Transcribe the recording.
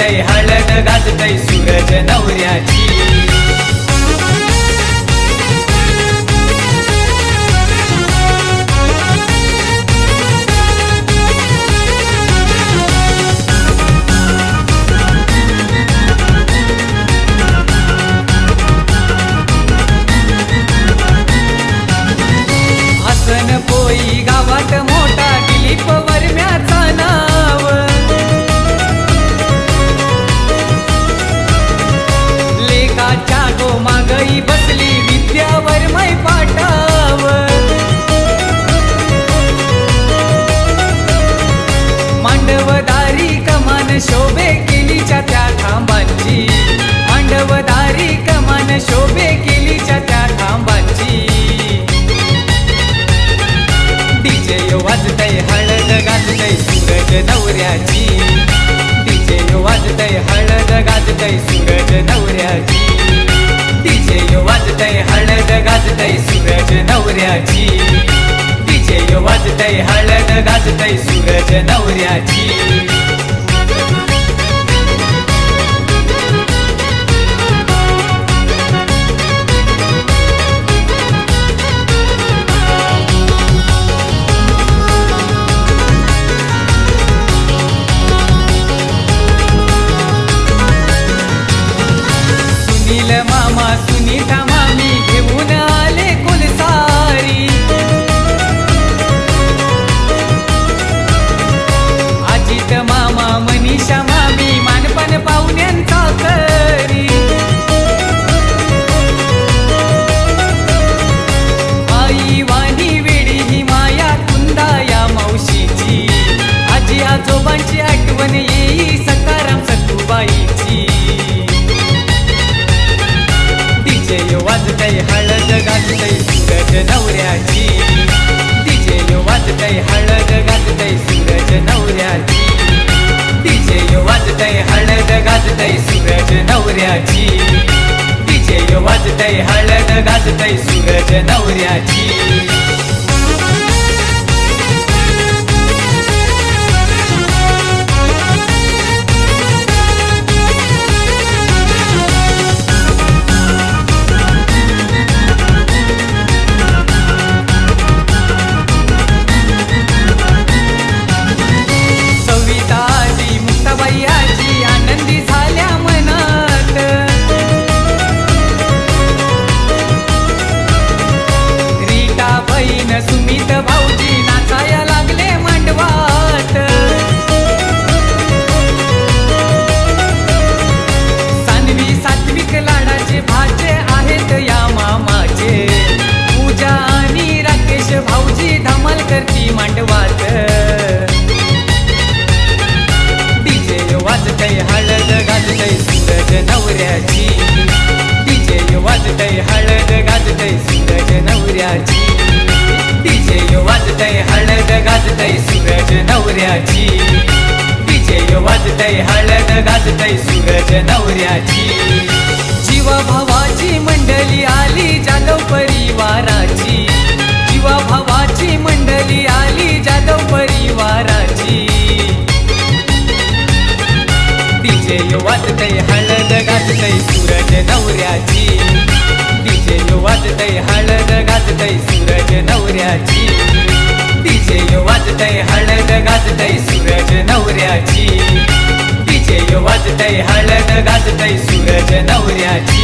वाजतय हळद गाजतय सूरज नवऱ्याची। हसन पोई गावात मोठा दिलीप वर्म्याचा नाव, लेकाच्या गोमागई बसली विद्या वर्मय पाटाव। मांडवदारी कमान शोभे केलीच्या त्या खांबांची, मांडवदारी कमान शोभे केलीच्या त्या खांबांची। डीजे वाजतय हळद गाजतय सूरज नवऱ्याची, डीजे वाजतय हळद गाजतय सूरज नवऱ्याची, डीजे वाजतय हळद गाजतय सूरज नवऱ्याची, डीजे वाजतय हळद गाजतय सूरज नवऱ्याची। सुनील मामा सुनीता मामी घेऊन आले कुलसारी, अजित मामा मनीषा मामी मानपण पाहुण्यांचा करी। आई वाणी वेडी ही माया कुंदा या मावशीची, आजी आजोबांची आठवण येई सकाराम सतुबाईची। डीजे वाजतय हळद गाजतय सूरज नवऱ्याची, डीजे वाजतय हळद गाजतय सूरज नवऱ्याची, डीजे वाजतय हळद गाजतय सूरज नवऱ्याची, डीजे वाजतय हळद गाजतय सूरज नवऱ्याची। सविताजी मुक्ताबाईची आनंदी झाल्या मनात, रीटा बहीण सुमित भाऊजी नाचाया लागले मांडवात। सानवी सात्विक लाडाचे भाचे आहेत या मामाचे, पूजा आणि राकेश भाऊजी धमाल करती मांडवात। डीजे वाजतय हळद गाजतय सूरज नवऱ्याची, डीजे वाजतय हळद गाजतय सूरज नवऱ्याची, डीजे वाजतय हळद गाजतय सूरज नवऱ्याची, डीजे वाजतय हळद गाजतय सूरज नवऱ्याची। जीवा भावाची मंडळी आली जाधव परिवाराची, जीवा भावाची मंडळी आली जाधव परिवाराची। डीजे वाजतय हळद गाजतय सूरज नवऱ्याची, डीजे वाजतय हळद गाजतय सूरज नवऱ्याची, डीजे वाजतय हळद गाजतय सूरज नवऱ्याची, डीजे वाजतय हळद गाजतय सूरज नवऱ्याची।